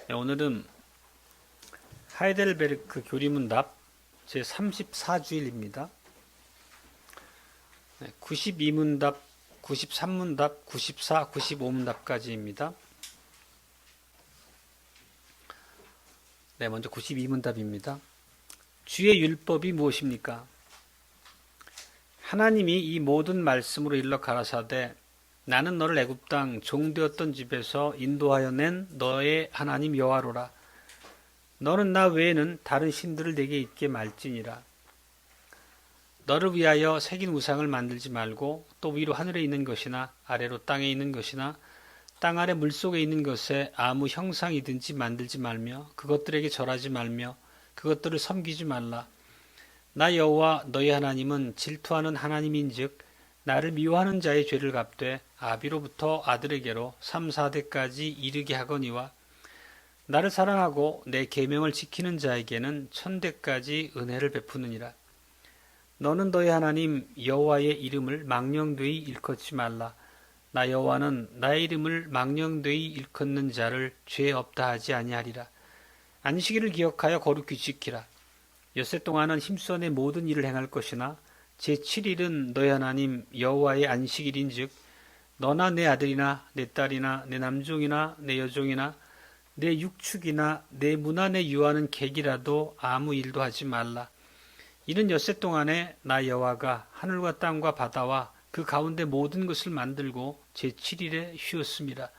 네, 오늘은 하이델베르크 교리문답 제34주일입니다. 92문답, 93문답, 94, 95문답까지입니다. 네, 먼저 92문답입니다. 주의 율법이 무엇입니까? 하나님이 이 모든 말씀으로 일러 가라사대 나는 너를 애굽 땅 종되었던 집에서 인도하여 낸 너의 하나님 여호와로라. 너는 나 외에는 다른 신들을 내게 있게 말지니라. 너를 위하여 새긴 우상을 만들지 말고 또 위로 하늘에 있는 것이나 아래로 땅에 있는 것이나 땅 아래 물속에 있는 것에 아무 형상이든지 만들지 말며 그것들에게 절하지 말며 그것들을 섬기지 말라. 나 여호와 너희 하나님은 질투하는 하나님인즉 나를 미워하는 자의 죄를 갚되 아비로부터 아들에게로 3, 4대까지 이르게 하거니와 나를 사랑하고 내 계명을 지키는 자에게는 1000대까지 은혜를 베푸느니라. 너는 너희 하나님 여호와의 이름을 망령되이 일컫지 말라. 나 여호와는 나의 이름을 망령되이 일컫는 자를 죄 없다 하지 아니하리라. 안식일을 기억하여 거룩히 지키라. 엿새 동안은 힘써 내 모든 일을 행할 것이나 제7일은 너희 하나님 여호와의 안식일인즉 너나 내 아들이나 내 딸이나 내 남종이나 내 여종이나 내 육축이나 내 문 안에 유하는 객이라도 아무 일도 하지 말라. 이는 엿새 동안에 나 여호와가 하늘과 땅과 바다와 그 가운데 모든 것을 만들고 제7일에 쉬었습니다.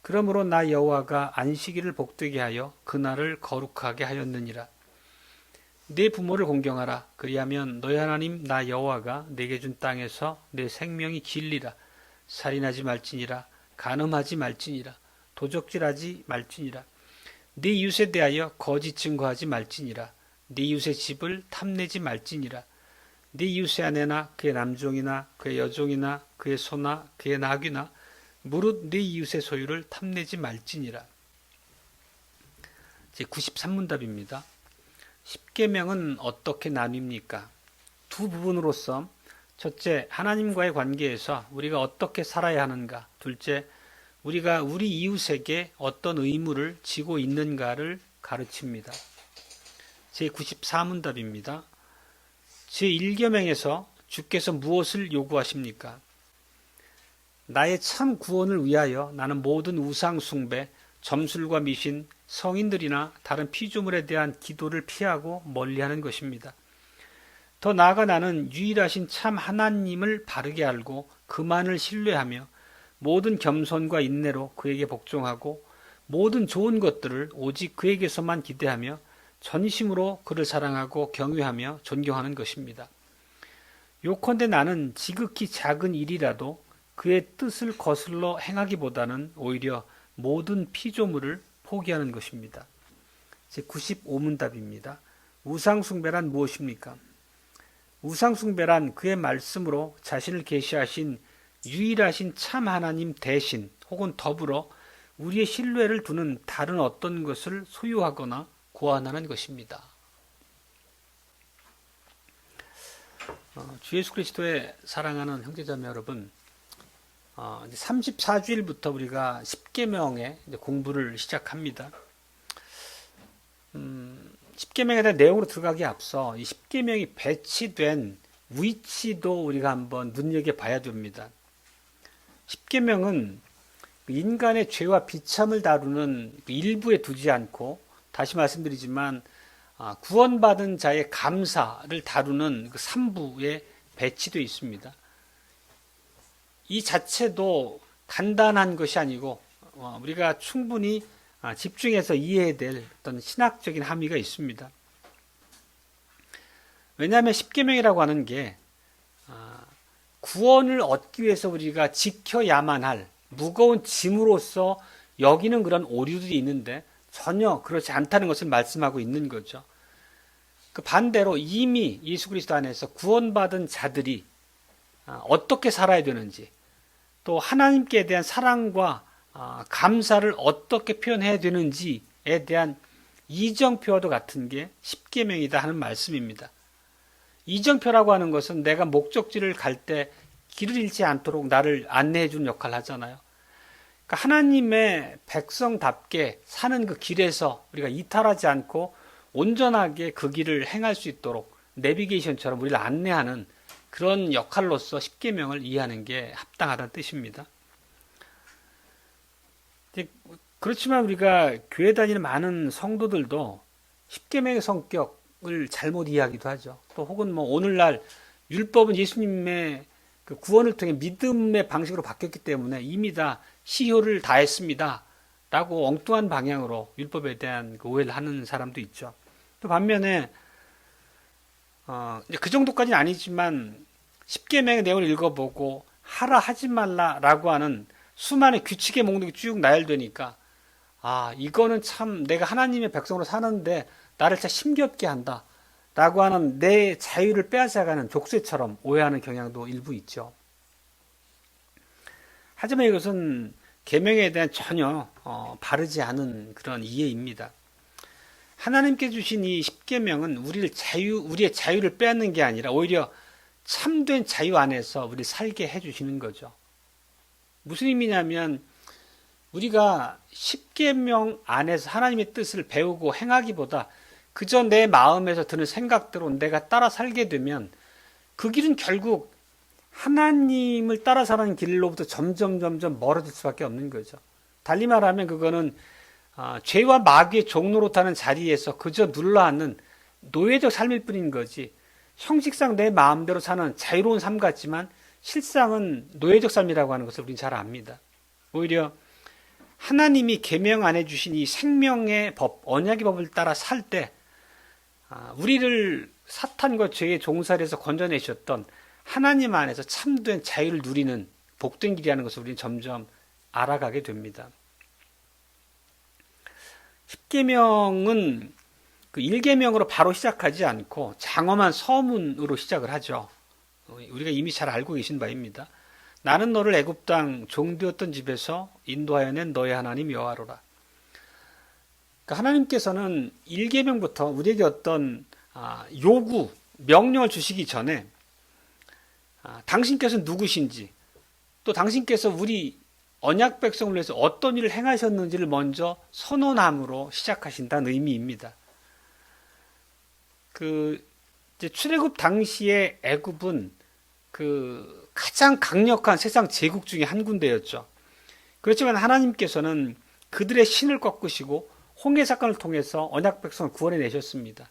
그러므로 나 여호와가 안식일을 복되게 하여 그날을 거룩하게 하였느니라. 내 부모를 공경하라. 그리하면 너희 하나님 나 여호와가 내게 준 땅에서 내 생명이 길리라. 살인하지 말지니라. 간음하지 말지니라. 도적질하지 말지니라. 네 이웃에 대하여 거짓 증거하지 말지니라. 네 이웃의 집을 탐내지 말지니라. 네 이웃의 아내나 그의 남종이나 그의 여종이나 그의 소나 그의 나귀나 무릇 네 이웃의 소유를 탐내지 말지니라. 제 93문답입니다. 십계명은 어떻게 나뉩니까? 두 부분으로서 첫째, 하나님과의 관계에서 우리가 어떻게 살아야 하는가. 둘째, 우리가 우리 이웃에게 어떤 의무를 지고 있는가를 가르칩니다. 제94문답입니다. 제1계명에서 주께서 무엇을 요구하십니까? 나의 참 구원을 위하여 나는 모든 우상 숭배, 점술과 미신, 성인들이나 다른 피조물에 대한 기도를 피하고 멀리하는 것입니다. 더 나아가 나는 유일하신 참 하나님을 바르게 알고 그만을 신뢰하며 모든 겸손과 인내로 그에게 복종하고 모든 좋은 것들을 오직 그에게서만 기대하며 전심으로 그를 사랑하고 경외하며 존경하는 것입니다. 요컨대 나는 지극히 작은 일이라도 그의 뜻을 거슬러 행하기보다는 오히려 모든 피조물을 포기하는 것입니다. 제95문답입니다. 우상숭배란 무엇입니까? 우상숭배란 그의 말씀으로 자신을 계시하신 유일하신 참 하나님 대신 혹은 더불어 우리의 신뢰를 두는 다른 어떤 것을 소유하거나 고안하는 것입니다. 주 예수 그리스도의 사랑하는 형제자매 여러분, 34주일부터 우리가 십계명의 공부를 시작합니다. 십계명에 대한 내용으로 들어가기에 앞서 이 십계명이 배치된 위치도 우리가 한번 눈여겨봐야 됩니다. 십계명은 인간의 죄와 비참을 다루는 일부에 두지 않고, 다시 말씀드리지만 구원받은 자의 감사를 다루는 그 3부에 배치되어 있습니다. 이 자체도 간단한 것이 아니고 우리가 충분히 집중해서 이해해야 될 어떤 신학적인 함의가 있습니다. 왜냐하면 십계명이라고 하는 게 구원을 얻기 위해서 우리가 지켜야만 할 무거운 짐으로서 여기는 그런 오류들이 있는데 전혀 그렇지 않다는 것을 말씀하고 있는 거죠. 그 반대로 이미 예수 그리스도 안에서 구원받은 자들이 어떻게 살아야 되는지, 또 하나님께 대한 사랑과 감사를 어떻게 표현해야 되는지에 대한 이정표와도 같은 게 십계명이다 하는 말씀입니다. 이정표라고 하는 것은 내가 목적지를 갈 때 길을 잃지 않도록 나를 안내해 주는 역할을 하잖아요. 그러니까 그러니까 하나님의 백성답게 사는 그 길에서 우리가 이탈하지 않고 온전하게 그 길을 행할 수 있도록 내비게이션처럼 우리를 안내하는 그런 역할로서 십계명을 이해하는 게 합당하다는 뜻입니다. 그렇지만 우리가 교회 다니는 많은 성도들도 십계명의 성격을 잘못 이해하기도 하죠. 또 혹은 뭐 오늘날 율법은 예수님의 그 구원을 통해 믿음의 방식으로 바뀌었기 때문에 이미 다 시효를 다했습니다 라고 엉뚱한 방향으로 율법에 대한 그 오해를 하는 사람도 있죠. 또 반면에 그 정도까지는 아니지만 십계명의 내용을 읽어보고 하라 하지 말라라고 하는 수많은 규칙의 목록이 쭉 나열되니까 이거는 참 내가 하나님의 백성으로 사는데 나를 참 힘겹게 한다 라고 하는 내 자유를 빼앗아가는 족쇄처럼 오해하는 경향도 일부 있죠. 하지만 이것은 계명에 대한 전혀 바르지 않은 그런 이해입니다. 하나님께 주신 이 십계명은 우리의 자유를 빼앗는 게 아니라 오히려 참된 자유 안에서 우리를 살게 해주시는 거죠. 무슨 의미냐면 우리가 십계명 안에서 하나님의 뜻을 배우고 행하기보다 그저 내 마음에서 드는 생각대로 내가 따라 살게 되면 그 길은 결국 하나님을 따라 사는 길로부터 점점 멀어질 수밖에 없는 거죠. 달리 말하면 그거는 죄와 마귀의 종노릇하는 자리에서 그저 눌러앉는 노예적 삶일 뿐인 거지, 형식상 내 마음대로 사는 자유로운 삶 같지만 실상은 노예적 삶이라고 하는 것을 우리는 잘 압니다. 오히려 하나님이 계명 안에 주신 이 생명의 법, 언약의 법을 따라 살 때 우리를 사탄과 죄의 종살이에서 건져내셨던 하나님 안에서 참된 자유를 누리는 복된 길이라는 것을 우리는 점점 알아가게 됩니다. 십계명은 그 1계명으로 바로 시작하지 않고 장엄한 서문으로 시작을 하죠. 우리가 이미 잘 알고 계신 바입니다. 나는 너를 애굽 땅 종되었던 집에서 인도하여 낸 너의 하나님 여호와로라. 그러니까 하나님께서는 1계명부터 우리에게 어떤 요구, 명령을 주시기 전에 당신께서 누구신지, 또 당신께서 우리 언약 백성을 위해서 어떤 일을 행하셨는지를 먼저 선언함으로 시작하신다는 의미입니다. 이제 출애굽 당시의 애굽은 그 가장 강력한 세상 제국 중에 한 군데였죠. 그렇지만 하나님께서는 그들의 신을 꺾으시고 홍해 사건을 통해서 언약 백성을 구원해 내셨습니다.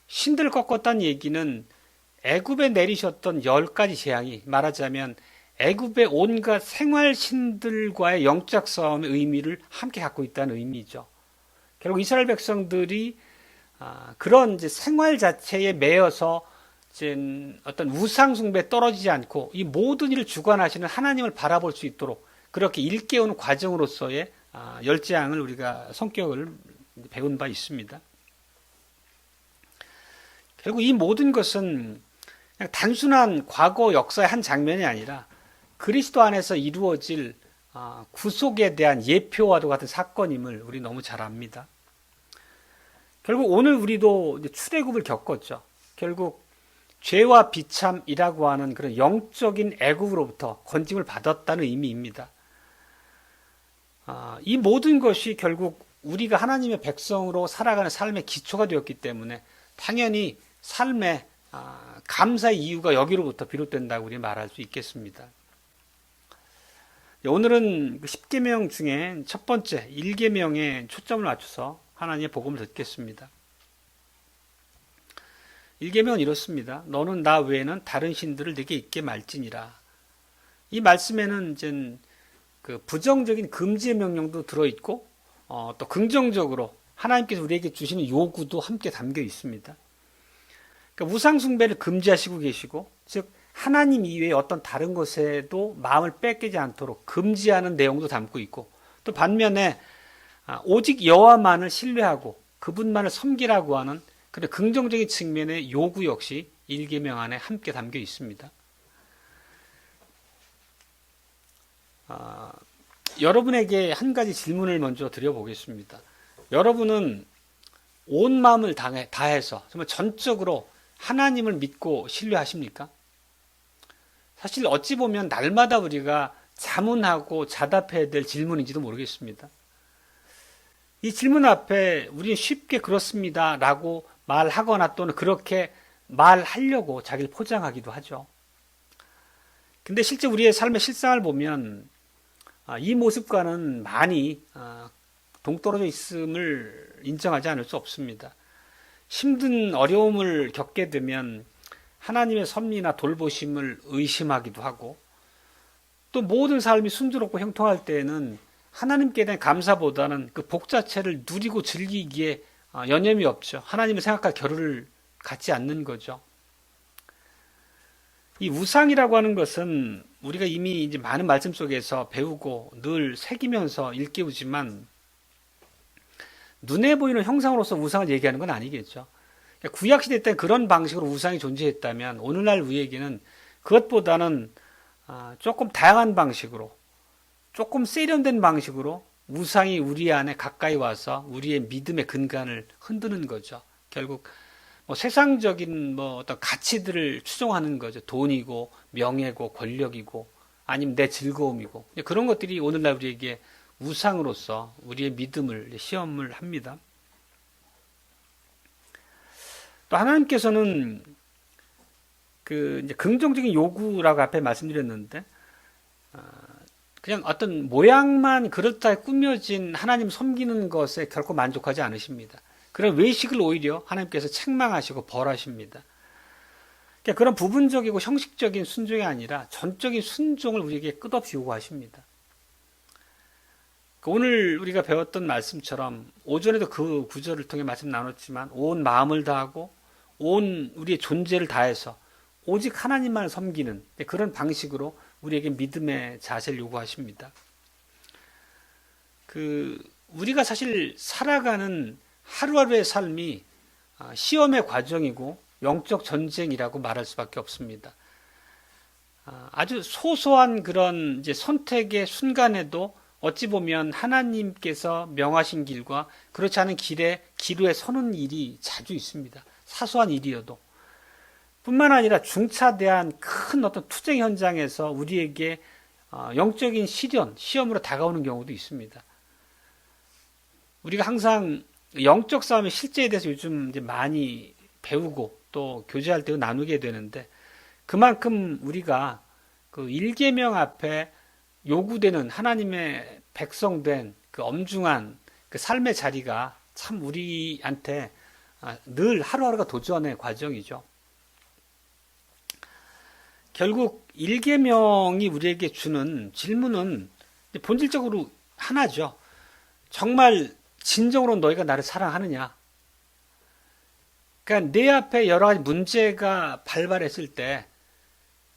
신들을 꺾었다는 얘기는 애굽에 내리셨던 10가지 재앙이 말하자면 애굽의 온갖 생활 신들과의 영적 싸움의 의미를 함께 갖고 있다는 의미죠. 결국 이스라엘 백성들이 그런 이제 생활 자체에 매여서 어떤 우상 숭배에 떨어지지 않고 이 모든 일을 주관하시는 하나님을 바라볼 수 있도록 그렇게 일깨우는 과정으로서의 10재앙을 우리가 성격을 배운 바 있습니다. 결국 이 모든 것은 그냥 단순한 과거 역사의 한 장면이 아니라 그리스도 안에서 이루어질 구속에 대한 예표와도 같은 사건임을 우리 너무 잘 압니다. 결국 오늘 우리도 출애굽을 겪었죠. 결국 죄와 비참이라고 하는 그런 영적인 애굽으로부터 건짐을 받았다는 의미입니다. 이 모든 것이 결국 우리가 하나님의 백성으로 살아가는 삶의 기초가 되었기 때문에 당연히 삶의 감사의 이유가 여기로부터 비롯된다고 우리 말할 수 있겠습니다. 오늘은 10계명 중에 첫 번째 1계명에 초점을 맞춰서 하나님의 복음을 듣겠습니다. 1계명은 이렇습니다. 너는 나 외에는 다른 신들을 네게 있게 말지니라. 이 말씀에는 이제 그 부정적인 금지의 명령도 들어있고 또 긍정적으로 하나님께서 우리에게 주시는 요구도 함께 담겨 있습니다. 그러니까 우상 숭배를 금지하시고 계시고, 즉 하나님 이외에 어떤 다른 것에도 마음을 뺏기지 않도록 금지하는 내용도 담고 있고, 또 반면에 오직 여호와만을 신뢰하고 그분만을 섬기라고 하는 그런 긍정적인 측면의 요구 역시 1계명 안에 함께 담겨 있습니다. 여러분에게 한 가지 질문을 먼저 드려보겠습니다. 여러분은 온 마음을 다해서 정말 전적으로 하나님을 믿고 신뢰하십니까? 사실 어찌 보면 날마다 우리가 자문하고 자답해야 될 질문인지도 모르겠습니다. 이 질문 앞에 우리는 쉽게 그렇습니다 라고 말하거나 또는 그렇게 말하려고 자기를 포장하기도 하죠. 근데 실제 우리의 삶의 실상을 보면 이 모습과는 많이 동떨어져 있음을 인정하지 않을 수 없습니다. 힘든 어려움을 겪게 되면 하나님의 섭리나 돌보심을 의심하기도 하고, 또 모든 삶이 순조롭고 형통할 때에는 하나님께 대한 감사보다는 그 복 자체를 누리고 즐기기에 여념이 없죠. 하나님을 생각할 겨를을 갖지 않는 거죠. 이 우상이라고 하는 것은 우리가 이미 이제 많은 말씀 속에서 배우고 늘 새기면서 일깨우지만, 눈에 보이는 형상으로서 우상을 얘기하는 건 아니겠죠. 그러니까 구약시대 때 그런 방식으로 우상이 존재했다면 오늘날 우리에게는 그것보다는 조금 다양한 방식으로, 조금 세련된 방식으로 우상이 우리 안에 가까이 와서 우리의 믿음의 근간을 흔드는 거죠. 결국 뭐 세상적인 뭐 어떤 가치들을 추종하는 거죠. 돈이고 명예고 권력이고 아니면 내 즐거움이고, 그런 것들이 오늘날 우리에게 우상으로서 우리의 믿음을 시험을 합니다. 또 하나님께서는 그 이제 긍정적인 요구라고 앞에 말씀드렸는데, 그냥 어떤 모양만 그럴듯하게 꾸며진 하나님 섬기는 것에 결코 만족하지 않으십니다. 그런 외식을 오히려 하나님께서 책망하시고 벌하십니다. 그러니까 그런 부분적이고 형식적인 순종이 아니라 전적인 순종을 우리에게 끝없이 요구하십니다. 오늘 우리가 배웠던 말씀처럼 오전에도 그 구절을 통해 말씀 나눴지만, 온 마음을 다하고 온 우리의 존재를 다해서 오직 하나님만 섬기는 그런 방식으로 우리에게 믿음의 자세를 요구하십니다. 우리가 사실 살아가는 하루하루의 삶이 시험의 과정이고 영적 전쟁이라고 말할 수밖에 없습니다. 아주 소소한 그런 이제 선택의 순간에도 어찌 보면 하나님께서 명하신 길과 그렇지 않은 기로에 서는 일이 자주 있습니다. 사소한 일이어도. 뿐만 아니라 중차대한 큰 어떤 투쟁 현장에서 우리에게 영적인 시험으로 다가오는 경우도 있습니다. 우리가 항상 영적 싸움의 실제에 대해서 요즘 이제 많이 배우고 또 교제할 때 나누게 되는데, 그만큼 우리가 그 일계명 앞에 요구되는 하나님의 백성된 그 엄중한 그 삶의 자리가 참 우리한테 늘 하루하루가 도전의 과정이죠. 결국 일계명이 우리에게 주는 질문은 본질적으로 하나죠. 정말 진정으로 너희가 나를 사랑하느냐? 그러니까 내 앞에 여러 가지 문제가 발발했을 때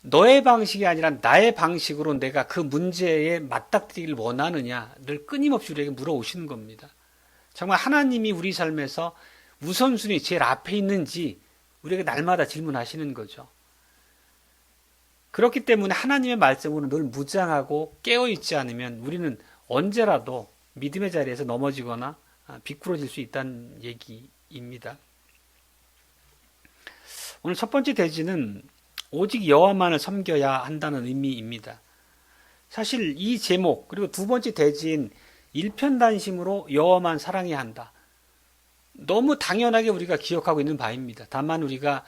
너의 방식이 아니라 나의 방식으로 내가 그 문제에 맞닥뜨리기를 원하느냐를 끊임없이 우리에게 물어오시는 겁니다. 정말 하나님이 우리 삶에서 우선순위 제일 앞에 있는지 우리에게 날마다 질문하시는 거죠. 그렇기 때문에 하나님의 말씀으로 늘 무장하고 깨어있지 않으면 우리는 언제라도 믿음의 자리에서 넘어지거나 비꾸러질 수 있다는 얘기입니다. 오늘 첫 번째 대지는 오직 여호와만을 섬겨야 한다는 의미입니다. 사실 이 제목, 그리고 두 번째 대지인 일편단심으로 여호와만 사랑해야 한다, 너무 당연하게 우리가 기억하고 있는 바입니다. 다만 우리가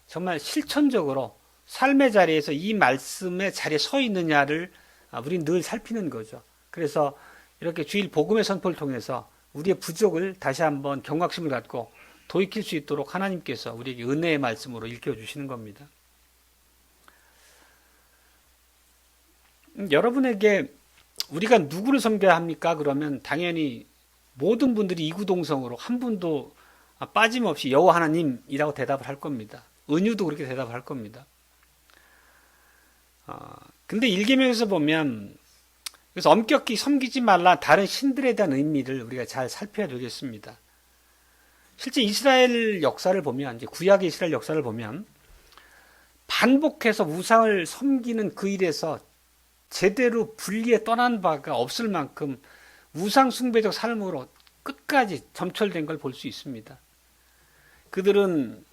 정말 실천적으로 삶의 자리에서 이 말씀의 자리에 서 있느냐를 우리는 늘 살피는 거죠. 그래서 이렇게 주일 복음의 선포를 통해서 우리의 부족을 다시 한번 경각심을 갖고 돌이킬 수 있도록 하나님께서 우리에게 은혜의 말씀으로 일깨워주시는 겁니다. 여러분에게 우리가 누구를 섬겨야 합니까? 그러면 당연히 모든 분들이 이구동성으로 한 분도 빠짐없이 여호와 하나님이라고 대답을 할 겁니다. 은유도 그렇게 대답을 할 겁니다. 근데 일계명에서 보면, 그래서 엄격히 섬기지 말라 다른 신들에 대한 의미를 우리가 잘 살펴야 되겠습니다. 실제 이스라엘 역사를 보면, 이제 구약의 이스라엘 역사를 보면 반복해서 우상을 섬기는 그 일에서 제대로 분리에 떠난 바가 없을 만큼 우상 숭배적 삶으로 끝까지 점철된 걸 볼 수 있습니다. 그들은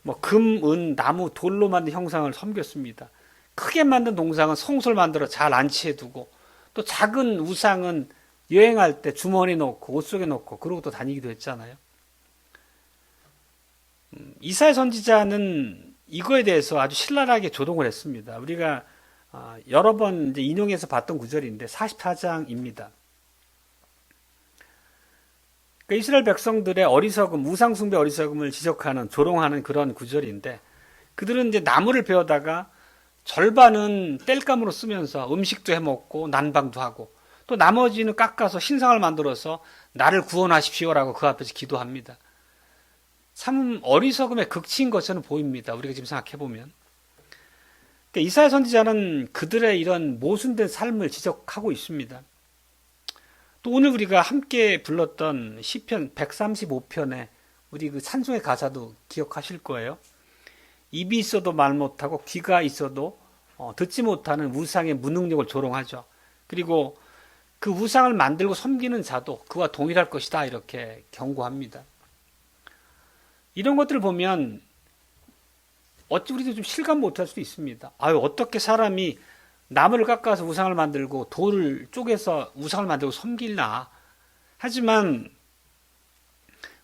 뭐 금, 은, 나무, 돌로 만든 형상을 섬겼습니다. 크게 만든 동상은 성소를 만들어 잘 안치해두고, 또 작은 우상은 여행할 때 주머니 넣고 옷 속에 넣고 그러고 또 다니기도 했잖아요. 이사야 선지자는 이거에 대해서 아주 신랄하게 조롱을 했습니다. 우리가 여러 번 이제 인용해서 봤던 구절인데 44장입니다. 그러니까 이스라엘 백성들의 어리석음, 우상 숭배 어리석음을 지적하는 조롱하는 그런 구절인데, 그들은 이제 나무를 베어다가 절반은 땔감으로 쓰면서 음식도 해 먹고 난방도 하고, 또 나머지는 깎아서 신상을 만들어서 나를 구원하십시오라고 그 앞에서 기도합니다. 참 어리석음의 극치인 것처럼 보입니다. 우리가 지금 생각해 보면. 그러니까 이사야 선지자는 그들의 이런 모순된 삶을 지적하고 있습니다. 또 오늘 우리가 함께 불렀던 시편 135편에 우리 그 찬송의 가사도 기억하실 거예요. 입이 있어도 말 못하고 귀가 있어도 듣지 못하는 우상의 무능력을 조롱하죠. 그리고 그 우상을 만들고 섬기는 자도 그와 동일할 것이다 이렇게 경고합니다. 이런 것들을 보면 어찌 우리도 좀 실감 못할 수도 있습니다. 아유, 어떻게 사람이 나무를 깎아서 우상을 만들고 돌을 쪼개서 우상을 만들고 섬길나. 하지만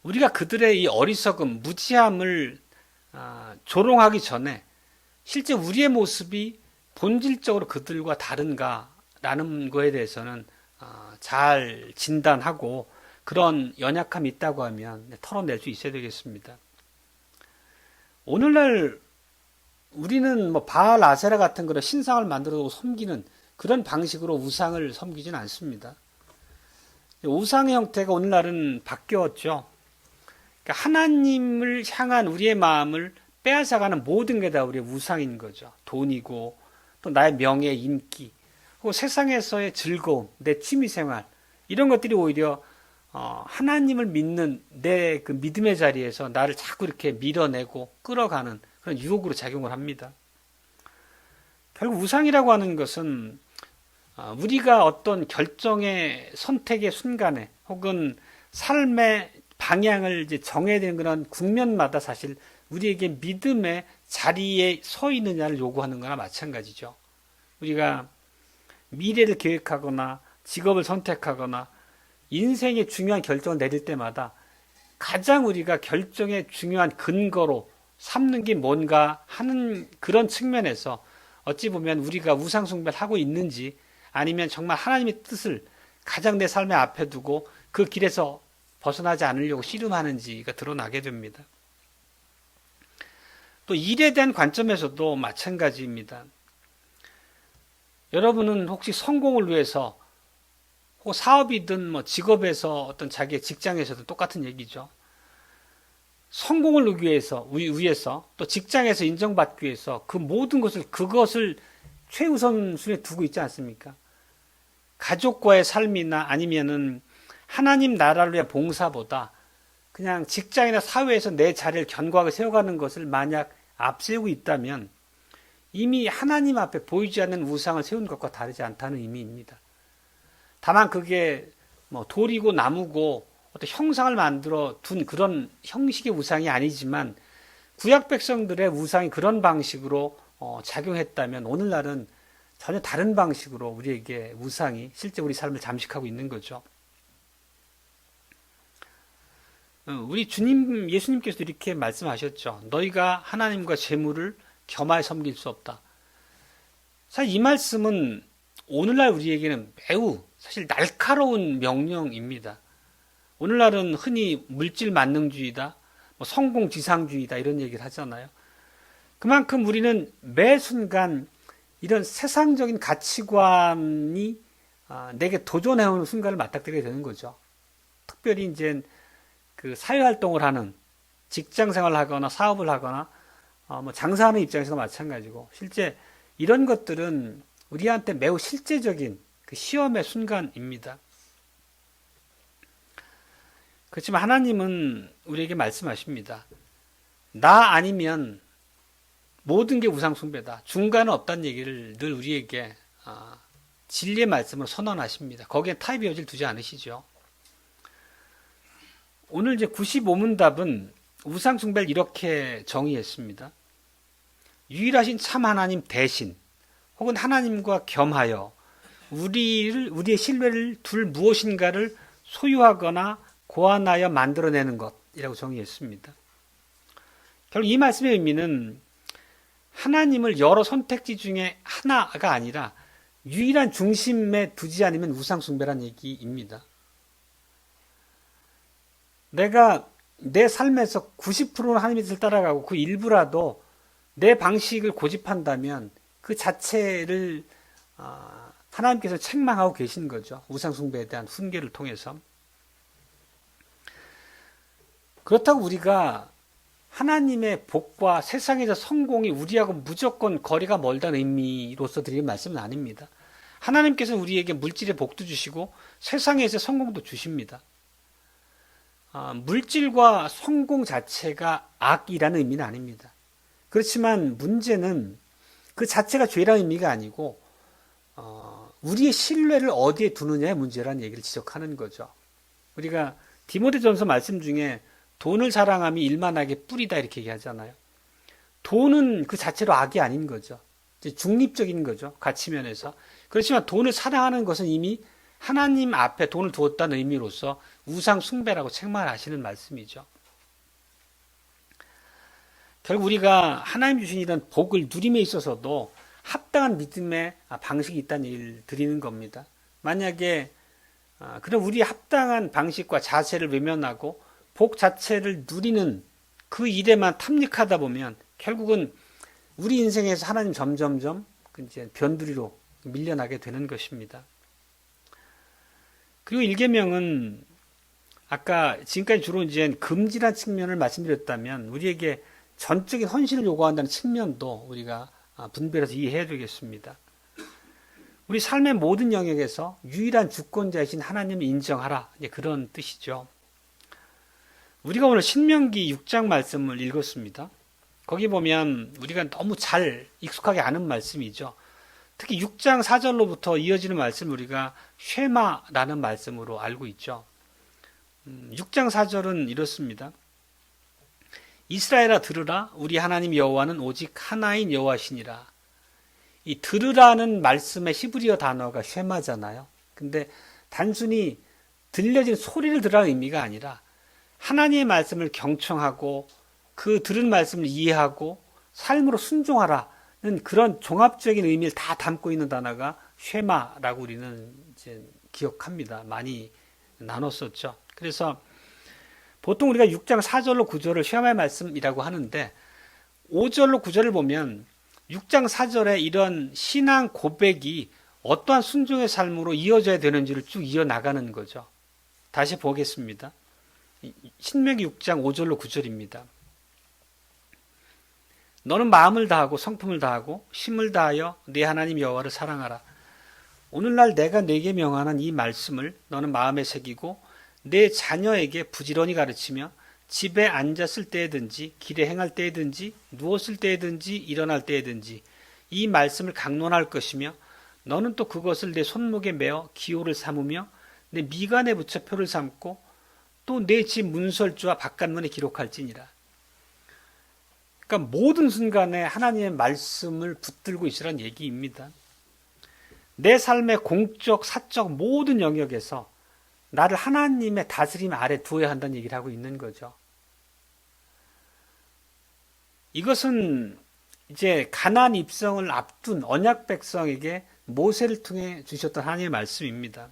우리가 그들의 이 어리석음, 무지함을 조롱하기 전에 실제 우리의 모습이 본질적으로 그들과 다른가라는 거에 대해서는 잘 진단하고 그런 연약함이 있다고 하면 털어낼 수 있어야 되겠습니다. 오늘날 우리는 뭐 바알 아세라 같은 그런 신상을 만들어 섬기는 그런 방식으로 우상을 섬기진 않습니다. 우상의 형태가 오늘날은 바뀌었죠. 그러니까 하나님을 향한 우리의 마음을 빼앗아가는 모든 게 다 우리의 우상인 거죠. 돈이고 또 나의 명예, 인기, 혹은 세상에서의 즐거움, 내 취미생활 이런 것들이 오히려 하나님을 믿는 내 그 믿음의 자리에서 나를 자꾸 이렇게 밀어내고 끌어가는 그런 유혹으로 작용을 합니다. 결국 우상이라고 하는 것은 우리가 어떤 결정의 선택의 순간에 혹은 삶의 방향을 이제 정해야 되는 그런 국면마다 사실 우리에게 믿음의 자리에 서 있느냐를 요구하는 거나 마찬가지죠. 우리가 미래를 계획하거나 직업을 선택하거나 인생의 중요한 결정을 내릴 때마다 가장 우리가 결정의 중요한 근거로 삼는 게 뭔가 하는 그런 측면에서 어찌 보면 우리가 우상 숭배를 하고 있는지 아니면 정말 하나님의 뜻을 가장 내 삶의 앞에 두고 그 길에서 벗어나지 않으려고 씨름하는지가 드러나게 됩니다. 또 일에 대한 관점에서도 마찬가지입니다. 여러분은 혹시 성공을 위해서 혹은 사업이든 뭐 직업에서 어떤 자기의 직장에서도 똑같은 얘기죠. 성공을 위해서 또 직장에서 인정받기 위해서 그 모든 그것을 최우선순위에 두고 있지 않습니까? 가족과의 삶이나 아니면은 하나님 나라를 위한 봉사보다 그냥 직장이나 사회에서 내 자리를 견고하게 세워가는 것을 만약 앞세우고 있다면 이미 하나님 앞에 보이지 않는 우상을 세운 것과 다르지 않다는 의미입니다. 다만 그게 뭐 돌이고 나무고 어떤 형상을 만들어 둔 그런 형식의 우상이 아니지만 구약 백성들의 우상이 그런 방식으로 작용했다면 오늘날은 전혀 다른 방식으로 우리에게 우상이 실제 우리 삶을 잠식하고 있는 거죠. 우리 주님 예수님께서도 이렇게 말씀하셨죠. 너희가 하나님과 재물을 겸하여 섬길 수 없다. 사실 이 말씀은 오늘날 우리에게는 매우 사실 날카로운 명령입니다. 오늘날은 흔히 물질 만능주의다, 성공지상주의다 이런 얘기를 하잖아요. 그만큼 우리는 매 순간 이런 세상적인 가치관이 내게 도전해오는 순간을 맞닥뜨리게 되는 거죠. 특별히 이제 그 사회활동을 하는 직장생활을 하거나 사업을 하거나 장사하는 입장에서도 마찬가지고 실제 이런 것들은 우리한테 매우 실제적인 그 시험의 순간입니다. 그렇지만 하나님은 우리에게 말씀하십니다. 나 아니면 모든 게 우상숭배다. 중간은 없다는 얘기를 늘 우리에게 진리의 말씀으로 선언하십니다. 거기에 타협의 여지를 두지 않으시죠. 오늘 이제 95문답은 우상숭배를 이렇게 정의했습니다. 유일하신 참 하나님 대신 혹은 하나님과 겸하여 우리의 신뢰를 둘 무엇인가를 소유하거나 고안하여 만들어내는 것이라고 정의했습니다. 결국 이 말씀의 의미는 하나님을 여러 선택지 중에 하나가 아니라 유일한 중심에 두지 않으면 우상숭배란 얘기입니다. 내가 내 삶에서 90%는 하나님의 뜻을 따라가고 그 일부라도 내 방식을 고집한다면 그 자체를 하나님께서 책망하고 계신 거죠. 우상숭배에 대한 훈계를 통해서. 그렇다고 우리가 하나님의 복과 세상에서 성공이 우리하고 무조건 거리가 멀다는 의미로서 드리는 말씀은 아닙니다. 하나님께서 우리에게 물질의 복도 주시고 세상에서 성공도 주십니다. 물질과 성공 자체가 악이라는 의미는 아닙니다. 그렇지만 문제는 그 자체가 죄라는 의미가 아니고 우리의 신뢰를 어디에 두느냐의 문제라는 얘기를 지적하는 거죠. 우리가 디모데전서 말씀 중에 돈을 자랑함이 일만하게 뿌리다 이렇게 얘기하잖아요. 돈은 그 자체로 악이 아닌 거죠. 중립적인 거죠. 가치면에서. 그렇지만 돈을 사랑하는 것은 이미 하나님 앞에 돈을 두었다는 의미로서 우상 숭배라고 책망하시는 말씀이죠. 결국 우리가 하나님 주신 이런 복을 누림에 있어서도 합당한 믿음의 방식이 있다는 얘기를 드리는 겁니다. 만약에 그럼 우리의 합당한 방식과 자세를 외면하고 복 자체를 누리는 그 일에만 탐닉하다 보면 결국은 우리 인생에서 하나님 점점점 이제 변두리로 밀려나게 되는 것입니다. 그리고 일계명은 아까 지금까지 주로 이제 금지란 측면을 말씀드렸다면 우리에게 전적인 헌신을 요구한다는 측면도 우리가 분별해서 이해해야 되겠습니다. 우리 삶의 모든 영역에서 유일한 주권자이신 하나님을 인정하라. 그런 뜻이죠. 우리가 오늘 신명기 6장 말씀을 읽었습니다. 거기 보면 우리가 너무 잘 익숙하게 아는 말씀이죠. 특히 6장 4절로부터 이어지는 말씀을 우리가 쉐마라는 말씀으로 알고 있죠. 6장 4절은 이렇습니다. 이스라엘아 들으라 우리 하나님 여호와는 오직 하나인 여호와시니라. 이 들으라는 말씀의 히브리어 단어가 쉐마잖아요. 근데 단순히 들려진 소리를 들으라는 의미가 아니라 하나님의 말씀을 경청하고 그 들은 말씀을 이해하고 삶으로 순종하라는 그런 종합적인 의미를 다 담고 있는 단어가 쉐마라고 우리는 이제 기억합니다. 많이 나눴었죠. 그래서 보통 우리가 6장 4절로 9절을 쉐마의 말씀이라고 하는데 5절로 9절을 보면 6장 4절에 이런 신앙 고백이 어떠한 순종의 삶으로 이어져야 되는지를 쭉 이어나가는 거죠. 다시 보겠습니다. 신명기 6장 5절로 9절입니다. 너는 마음을 다하고 성품을 다하고 힘을 다하여 네 하나님 여호와를 사랑하라. 오늘날 내가 네게 명하는 이 말씀을 너는 마음에 새기고 내 자녀에게 부지런히 가르치며 집에 앉았을 때든지 길에 행할 때든지 누웠을 때든지 일어날 때든지 이 말씀을 강론할 것이며 너는 또 그것을 내 손목에 메어 기호를 삼으며 내 미간에 붙여 표를 삼고 또 내 집 문설주와 바깥문에 기록할지니라. 그러니까 모든 순간에 하나님의 말씀을 붙들고 있으란 얘기입니다. 내 삶의 공적, 사적 모든 영역에서 나를 하나님의 다스림 아래 두어야 한다는 얘기를 하고 있는 거죠. 이것은 이제 가나안 입성을 앞둔 언약 백성에게 모세를 통해 주셨던 하나님의 말씀입니다.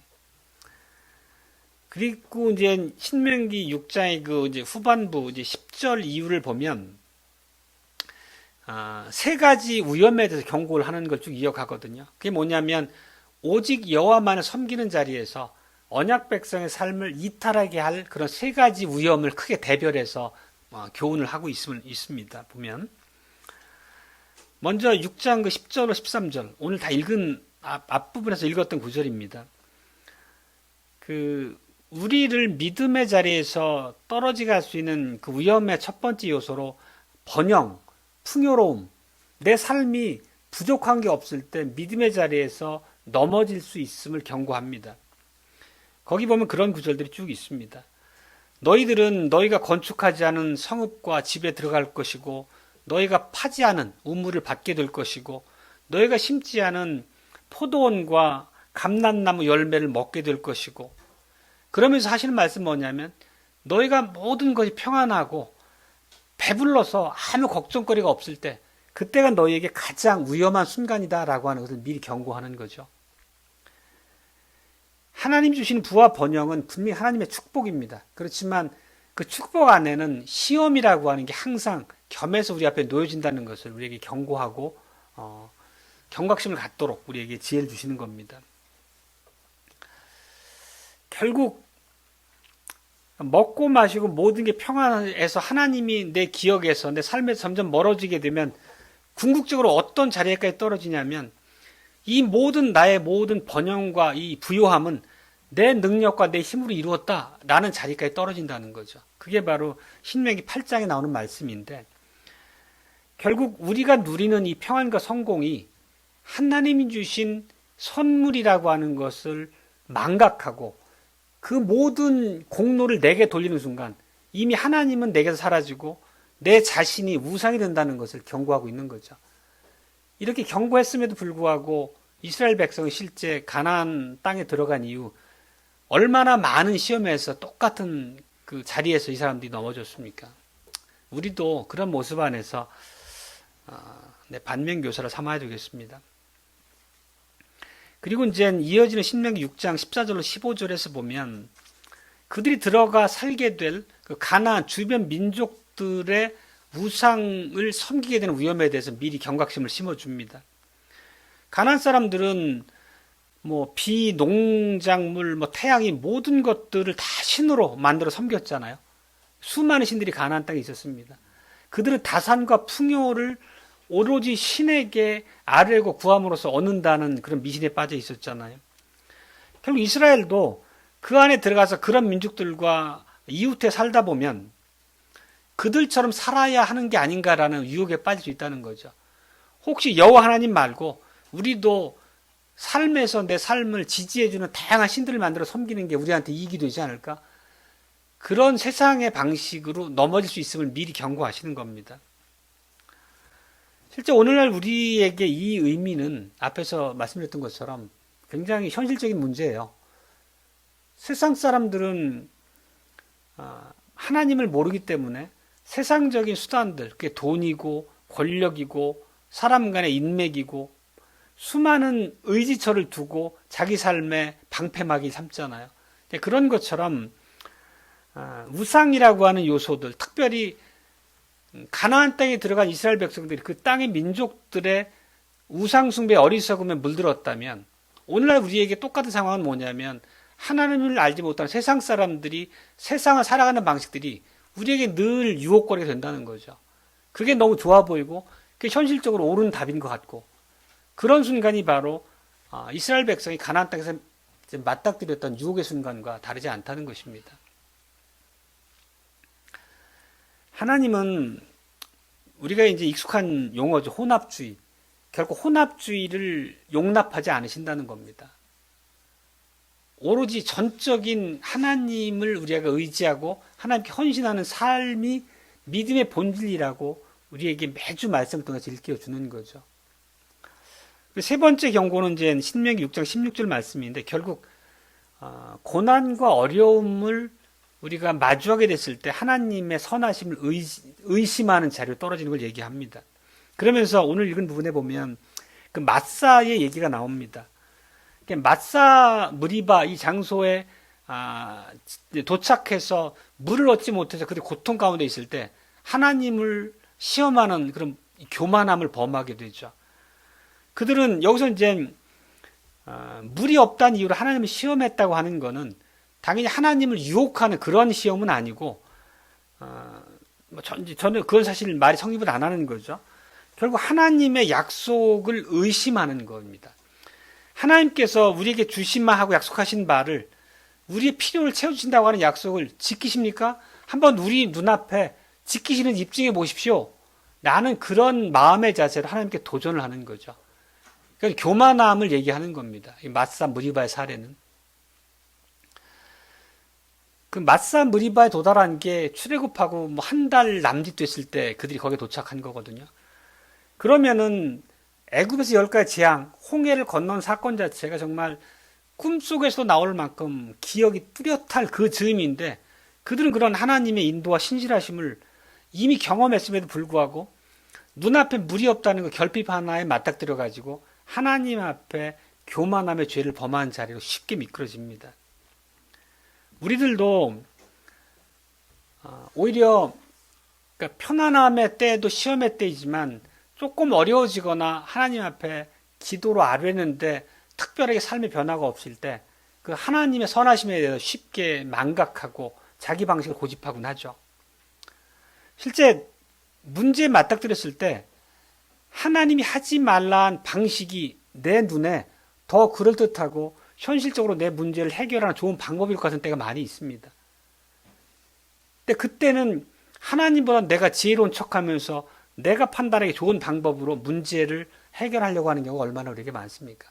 그리고 이제 신명기 6장의 그 이제 후반부 이제 10절 이후를 보면 세 가지 위험에 대해서 경고를 하는 걸 쭉 이어가거든요. 그게 뭐냐면 오직 여호와만을 섬기는 자리에서 언약 백성의 삶을 이탈하게 할 그런 세 가지 위험을 크게 대별해서 교훈을 하고 있습니다. 보면 먼저 6장 그 10절로 13절 오늘 다 읽은 앞부분에서 읽었던 구절입니다. 그 우리를 믿음의 자리에서 떨어지게 할 수 있는 그 위험의 첫 번째 요소로 번영, 풍요로움, 내 삶이 부족한 게 없을 때 믿음의 자리에서 넘어질 수 있음을 경고합니다. 거기 보면 그런 구절들이 쭉 있습니다. 너희들은 너희가 건축하지 않은 성읍과 집에 들어갈 것이고 너희가 파지 않은 우물을 받게 될 것이고 너희가 심지 않은 포도원과 감람나무 열매를 먹게 될 것이고, 그러면서 하시는 말씀 뭐냐면 너희가 모든 것이 평안하고 배불러서 아무 걱정거리가 없을 때, 그때가 너희에게 가장 위험한 순간이다라고 하는 것을 미리 경고하는 거죠. 하나님 주신 부와 번영은 분명히 하나님의 축복입니다. 그렇지만 그 축복 안에는 시험이라고 하는 게 항상 겸해서 우리 앞에 놓여진다는 것을 우리에게 경고하고 경각심을 갖도록 우리에게 지혜를 주시는 겁니다. 결국 먹고 마시고 모든 게 평안해서 하나님이 내 기억에서 내 삶에서 점점 멀어지게 되면 궁극적으로 어떤 자리에까지 떨어지냐면 이 모든 나의 모든 번영과 이 부요함은 내 능력과 내 힘으로 이루었다라는 자리까지 떨어진다는 거죠. 그게 바로 신명기 8장에 나오는 말씀인데, 결국 우리가 누리는 이 평안과 성공이 하나님이 주신 선물이라고 하는 것을 망각하고 그 모든 공로를 내게 돌리는 순간 이미 하나님은 내게서 사라지고 내 자신이 우상이 된다는 것을 경고하고 있는 거죠. 이렇게 경고했음에도 불구하고 이스라엘 백성이 실제 가나안 땅에 들어간 이후 얼마나 많은 시험에서 똑같은 그 자리에서 이 사람들이 넘어졌습니까? 우리도 그런 모습 안에서 반면교사를 삼아야 되겠습니다. 그리고 이제 이어지는 신명기 6장 14절로 15절에서 보면 그들이 들어가 살게 될 그 가나안 주변 민족들의 우상을 섬기게 되는 위험에 대해서 미리 경각심을 심어줍니다. 가나안 사람들은 비, 농작물, 태양이 모든 것들을 다 신으로 만들어 섬겼잖아요. 수많은 신들이 가나안 땅에 있었습니다. 그들은 다산과 풍요를 오로지 신에게 아뢰고 구함으로써 얻는다는 그런 미신에 빠져 있었잖아요. 결국 이스라엘도 그 안에 들어가서 그런 민족들과 이웃에 살다 보면 그들처럼 살아야 하는 게 아닌가라는 유혹에 빠질 수 있다는 거죠. 혹시 여호와 하나님 말고 우리도 삶에서 내 삶을 지지해주는 다양한 신들을 만들어 섬기는 게 우리한테 이익이 되지 않을까? 그런 세상의 방식으로 넘어질 수 있음을 미리 경고하시는 겁니다. 실제 오늘날 우리에게 이 의미는 앞에서 말씀드렸던 것처럼 굉장히 현실적인 문제예요. 세상 사람들은 하나님을 모르기 때문에 세상적인 수단들, 그게 돈이고 권력이고 사람 간의 인맥이고 수많은 의지처를 두고 자기 삶의 방패막이 삼잖아요. 그런 것처럼 우상이라고 하는 요소들, 특별히 가나안 땅에 들어간 이스라엘 백성들이 그 땅의 민족들의 우상숭배의 어리석음에 물들었다면 오늘날 우리에게 똑같은 상황은 뭐냐면 하나님을 알지 못하는 세상 사람들이 세상을 살아가는 방식들이 우리에게 늘 유혹거리가 된다는 거죠. 그게 너무 좋아 보이고 그게 현실적으로 옳은 답인 것 같고 그런 순간이 바로 이스라엘 백성이 가나안 땅에서 맞닥뜨렸던 유혹의 순간과 다르지 않다는 것입니다. 하나님은 우리가 이제 익숙한 용어죠. 혼합주의. 결국 혼합주의를 용납하지 않으신다는 겁니다. 오로지 전적인 하나님을 우리가 의지하고 하나님께 헌신하는 삶이 믿음의 본질이라고 우리에게 매주 말씀을 통해서 일깨워주는 거죠. 세 번째 경고는 이제 신명기 6장 16절 말씀인데 결국 고난과 어려움을 우리가 마주하게 됐을 때 하나님의 선하심을 의심하는 자리로 떨어지는 걸 얘기합니다. 그러면서 오늘 읽은 부분에 보면 그 마사의 얘기가 나옵니다. 마사 무리바 이 장소에 도착해서 물을 얻지 못해서 그들 고통 가운데 있을 때 하나님을 시험하는 그런 교만함을 범하게 되죠. 그들은 여기서 이제 물이 없다는 이유로 하나님을 시험했다고 하는 것은 당연히 하나님을 유혹하는 그런 시험은 아니고 저는 그건 사실 말이 성립을 안 하는 거죠. 결국 하나님의 약속을 의심하는 겁니다. 하나님께서 우리에게 주신만 하고 약속하신 바를 우리의 필요를 채워주신다고 하는 약속을 지키십니까? 한번 우리 눈앞에 지키시는 입증해 보십시오. 라는 그런 마음의 자세로 하나님께 도전을 하는 거죠. 그러니까 교만함을 얘기하는 겁니다. 이 마사 무리바의 사례는. 그 마사 무리바에 도달한 게 출애굽하고 한 달 남짓 됐을 때 그들이 거기에 도착한 거거든요. 그러면은 애굽에서 10가지 재앙, 홍해를 건넌 사건 자체가 정말 꿈속에서 나올 만큼 기억이 뚜렷할 그 즈음인데 그들은 그런 하나님의 인도와 신실하심을 이미 경험했음에도 불구하고 눈앞에 물이 없다는 그 결핍 하나에 맞닥뜨려 가지고 하나님 앞에 교만함의 죄를 범한 자리로 쉽게 미끄러집니다. 우리들도 오히려 그러니까 편안함의 때도 시험의 때이지만 조금 어려워지거나 하나님 앞에 기도로 아뢰는데 특별하게 삶의 변화가 없을 때 그 하나님의 선하심에 대해서 쉽게 망각하고 자기 방식을 고집하곤 하죠. 실제 문제에 맞닥뜨렸을 때 하나님이 하지 말라는 방식이 내 눈에 더 그럴듯하고 현실적으로 내 문제를 해결하는 좋은 방법일 것 같은 때가 많이 있습니다. 근데 그때는 하나님보다 내가 지혜로운 척하면서 내가 판단하기 좋은 방법으로 문제를 해결하려고 하는 경우가 얼마나 우리에게 많습니까?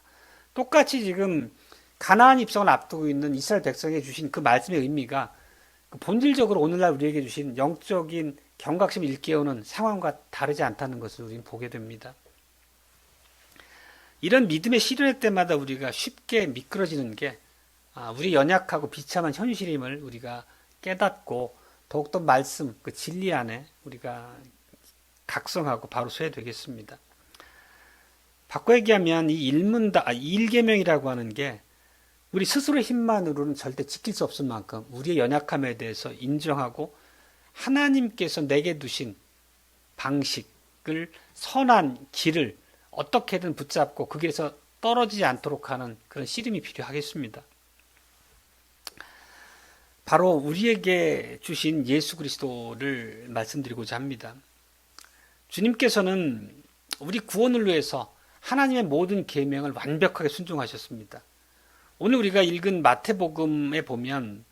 똑같이 지금 가나안 입성을 앞두고 있는 이스라엘 백성에게 주신 그 말씀의 의미가 본질적으로 오늘날 우리에게 주신 영적인 경각심을 일깨우는 상황과 다르지 않다는 것을 우리는 보게 됩니다. 이런 믿음의 시련의 때마다 우리가 쉽게 미끄러지는 게 우리 연약하고 비참한 현실임을 우리가 깨닫고 더욱더 말씀, 그 진리 안에 우리가 각성하고 바로 서야 되겠습니다. 바꿔 얘기하면 이 일계명이라고 하는 게 우리 스스로의 힘만으로는 절대 지킬 수 없을 만큼 우리의 연약함에 대해서 인정하고 하나님께서 내게 두신 방식을 선한 길을 어떻게든 붙잡고 그 길에서 떨어지지 않도록 하는 그런 씨름이 필요하겠습니다. 바로 우리에게 주신 예수 그리스도를 말씀드리고자 합니다. 주님께서는 우리 구원을 위해서 하나님의 모든 계명을 완벽하게 순종하셨습니다. 오늘 우리가 읽은 마태복음에 보면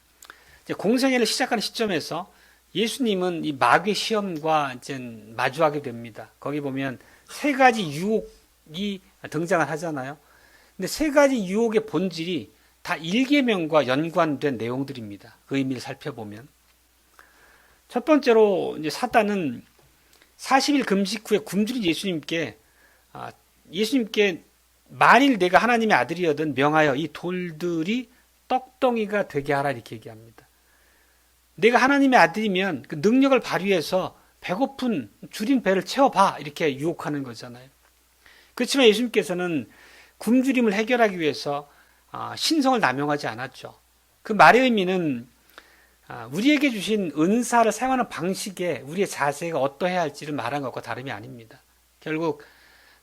이제 공생애를 시작하는 시점에서 예수님은 이 마귀의 시험과 이제 마주하게 됩니다. 거기 보면 세 가지 유혹이 등장을 하잖아요. 근데 세 가지 유혹의 본질이 다 일계명과 연관된 내용들입니다. 그 의미를 살펴보면 첫 번째로 이제 사단은 40일 금식 후에 굶주린 예수님께 만일 내가 하나님의 아들이여든 명하여 이 돌들이 떡덩이가 되게 하라 이렇게 얘기합니다. 내가 하나님의 아들이면 그 능력을 발휘해서 배고픈 줄인 배를 채워봐 이렇게 유혹하는 거잖아요. 그렇지만 예수님께서는 굶주림을 해결하기 위해서 신성을 남용하지 않았죠. 그 말의 의미는 우리에게 주신 은사를 사용하는 방식에 우리의 자세가 어떠해야 할지를 말한 것과 다름이 아닙니다. 결국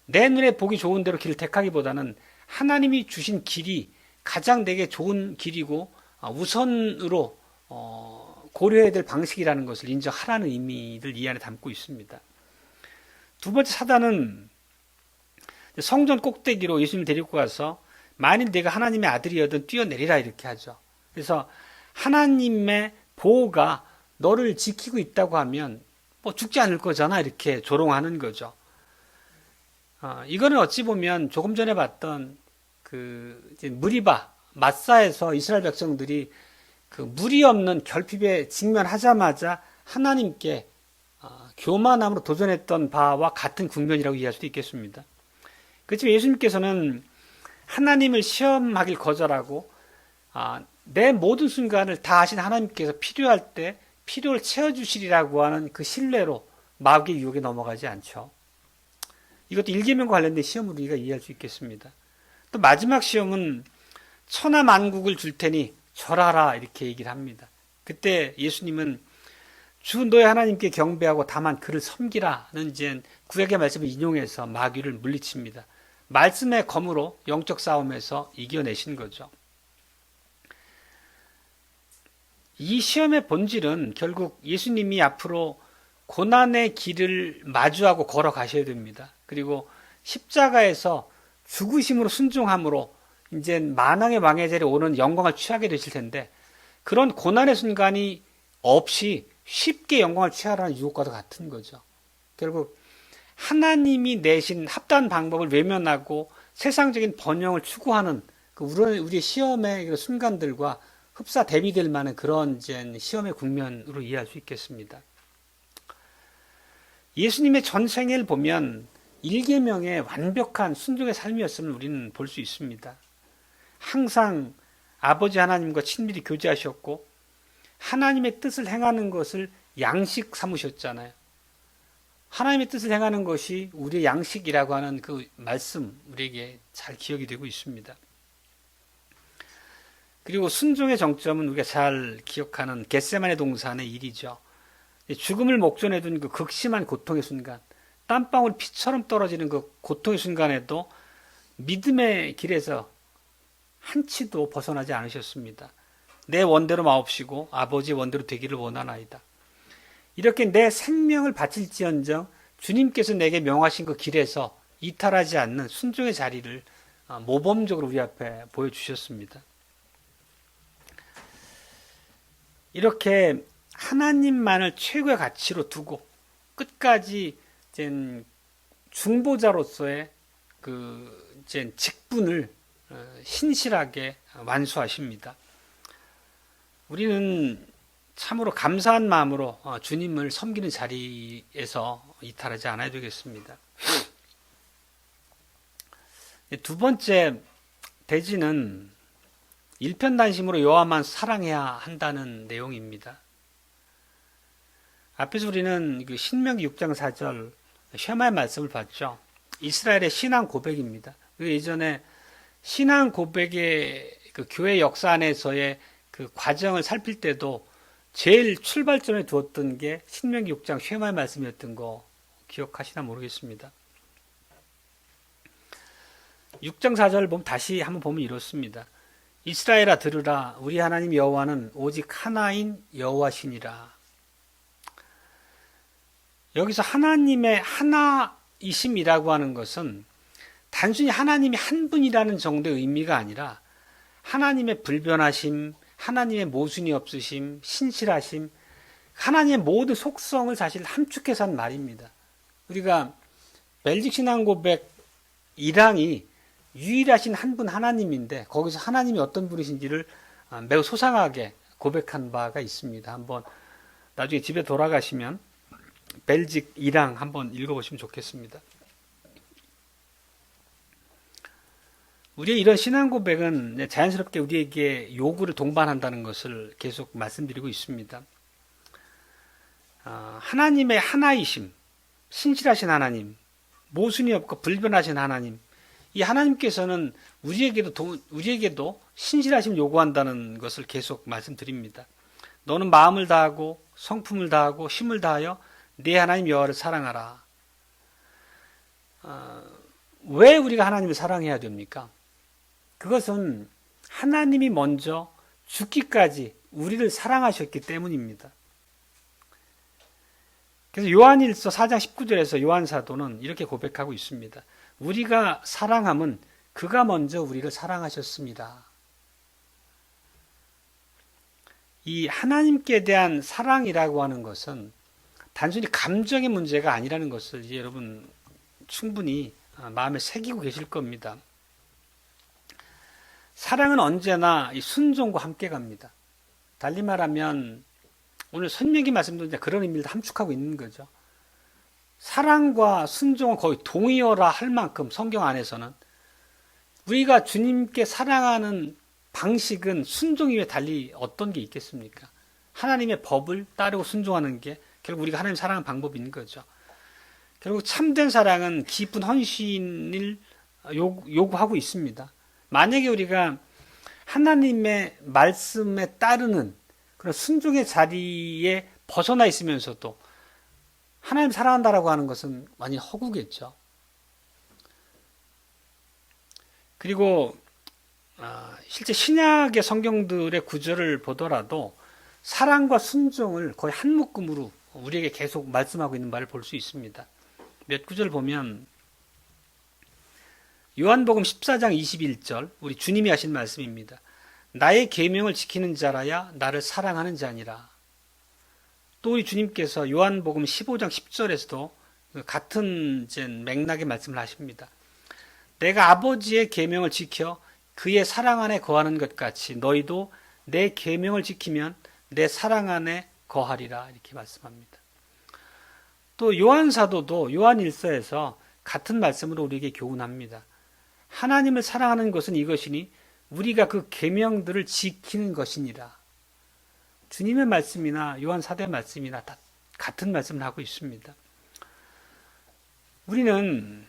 내 눈에 보기 좋은 대로 길을 택하기보다는 하나님이 주신 길이 가장 내게 좋은 길이고 우선으로 고려해야 될 방식이라는 것을 인정하라는 의미를 이 안에 담고 있습니다. 두 번째 사단은 성전 꼭대기로 예수님을 데리고 가서 만일 내가 하나님의 아들이여든 뛰어내리라 이렇게 하죠. 그래서 하나님의 보호가 너를 지키고 있다고 하면 뭐 죽지 않을 거잖아 이렇게 조롱하는 거죠. 이거는 어찌 보면 조금 전에 봤던 이제 무리바 마사에서 이스라엘 백성들이 그 무리 없는 결핍에 직면하자마자 하나님께 교만함으로 도전했던 바와 같은 국면이라고 이해할 수도 있겠습니다. 그렇지만 예수님께서는 하나님을 시험하길 거절하고 내 모든 순간을 다 하신 하나님께서 필요할 때 필요를 채워주시리라고 하는 그 신뢰로 마귀의 유혹에 넘어가지 않죠. 이것도 일계명과 관련된 시험으로 우리가 이해할 수 있겠습니다. 또 마지막 시험은 천하 만국을 줄 테니 절하라 이렇게 얘기를 합니다. 그때 예수님은 주 너의 하나님께 경배하고 다만 그를 섬기라는 이제 구약의 말씀을 인용해서 마귀를 물리칩니다. 말씀의 검으로 영적 싸움에서 이겨내신 거죠. 이 시험의 본질은 결국 예수님이 앞으로 고난의 길을 마주하고 걸어가셔야 됩니다. 그리고 십자가에서 죽으심으로 순종함으로 이제 만왕의 왕의 자리에 오는 영광을 취하게 되실 텐데 그런 고난의 순간이 없이 쉽게 영광을 취하라는 유혹과도 같은 거죠. 결국 하나님이 내신 합당한 방법을 외면하고 세상적인 번영을 추구하는 우리의 시험의 순간들과 흡사 대비될 만한 그런 이제 시험의 국면으로 이해할 수 있겠습니다. 예수님의 전생애를 보면 일계명의 완벽한 순종의 삶이었음을 우리는 볼 수 있습니다. 항상 아버지 하나님과 친밀히 교제하셨고 하나님의 뜻을 행하는 것을 양식 삼으셨잖아요. 하나님의 뜻을 행하는 것이 우리의 양식이라고 하는 그 말씀 우리에게 잘 기억이 되고 있습니다. 그리고 순종의 정점은 우리가 잘 기억하는 겟세마네 동산의 일이죠. 죽음을 목전에 둔 그 극심한 고통의 순간, 땀방울 피처럼 떨어지는 그 고통의 순간에도 믿음의 길에서 한치도 벗어나지 않으셨습니다. 내 원대로 마옵시고 아버지의 원대로 되기를 원하나이다. 이렇게 내 생명을 바칠지언정 주님께서 내게 명하신 그 길에서 이탈하지 않는 순종의 자리를 모범적으로 우리 앞에 보여주셨습니다. 이렇게 하나님만을 최고의 가치로 두고 끝까지 중보자로서의 그 직분을 신실하게 완수하십니다. 우리는 참으로 감사한 마음으로 주님을 섬기는 자리에서 이탈하지 않아야 되겠습니다. 두 번째 대지는 일편단심으로 여호와만 사랑해야 한다는 내용입니다. 앞에서 우리는 그 신명기 6장 4절 쉐마의 말씀을 봤죠. 이스라엘의 신앙 고백입니다. 예전에 신앙 고백의 그 교회 역사 안에서의 그 과정을 살필 때도 제일 출발점에 두었던 게 신명기 6장 쉐마의 말씀이었던 거 기억하시나 모르겠습니다. 6장 4절을 보면 다시 한번 보면 이렇습니다. 이스라엘아 들으라 우리 하나님 여호와는 오직 하나인 여호와시니라. 여기서 하나님의 하나이심이라고 하는 것은 단순히 하나님이 한 분이라는 정도의 의미가 아니라 하나님의 불변하심, 하나님의 모순이 없으심, 신실하심, 하나님의 모든 속성을 사실 함축해서 한 말입니다. 우리가 벨직 신앙 고백 1항이 유일하신 한 분 하나님인데 거기서 하나님이 어떤 분이신지를 매우 소상하게 고백한 바가 있습니다. 한번 나중에 집에 돌아가시면 벨직 1항 한번 읽어보시면 좋겠습니다. 우리의 이런 신앙 고백은 자연스럽게 우리에게 요구를 동반한다는 것을 계속 말씀드리고 있습니다. 하나님의 하나이심, 신실하신 하나님, 모순이 없고 불변하신 하나님, 이 하나님께서는 우리에게도 신실하심을 요구한다는 것을 계속 말씀드립니다. 너는 마음을 다하고 성품을 다하고 힘을 다하여 네 하나님 여호와를 사랑하라. 왜 우리가 하나님을 사랑해야 됩니까? 그것은 하나님이 먼저 죽기까지 우리를 사랑하셨기 때문입니다. 그래서 요한일서 4장 19절에서 요한 사도는 이렇게 고백하고 있습니다. 우리가 사랑함은 그가 먼저 우리를 사랑하셨습니다. 이 하나님께 대한 사랑이라고 하는 것은 단순히 감정의 문제가 아니라는 것을 이제 여러분 충분히 마음에 새기고 계실 겁니다. 사랑은 언제나 이 순종과 함께 갑니다. 달리 말하면 오늘 선명히 말씀도 이제 그런 의미를 함축하고 있는 거죠. 사랑과 순종은 거의 동의어라 할 만큼 성경 안에서는 우리가 주님께 사랑하는 방식은 순종 이외에 달리 어떤 게 있겠습니까? 하나님의 법을 따르고 순종하는 게 결국 우리가 하나님 사랑하는 방법인 거죠. 결국 참된 사랑은 깊은 헌신을 요구하고 있습니다. 만약에 우리가 하나님의 말씀에 따르는 그런 순종의 자리에 벗어나 있으면서도 하나님 사랑한다라고 하는 것은 많이 허구겠죠. 그리고 실제 신약의 성경들의 구절을 보더라도 사랑과 순종을 거의 한 묶음으로 우리에게 계속 말씀하고 있는 바를 볼 수 있습니다. 몇 구절 보면 요한복음 14장 21절 우리 주님이 하신 말씀입니다. 나의 계명을 지키는 자라야 나를 사랑하는 자니라. 또 우리 주님께서 요한복음 15장 10절에서도 같은 맥락의 말씀을 하십니다. 내가 아버지의 계명을 지켜 그의 사랑 안에 거하는 것 같이 너희도 내 계명을 지키면 내 사랑 안에 거하리라 이렇게 말씀합니다. 또 요한 사도도 요한 일서에서 같은 말씀으로 우리에게 교훈합니다. 하나님을 사랑하는 것은 이것이니 우리가 그 계명들을 지키는 것이니라. 주님의 말씀이나 요한 사도의 말씀이나 다 같은 말씀을 하고 있습니다. 우리는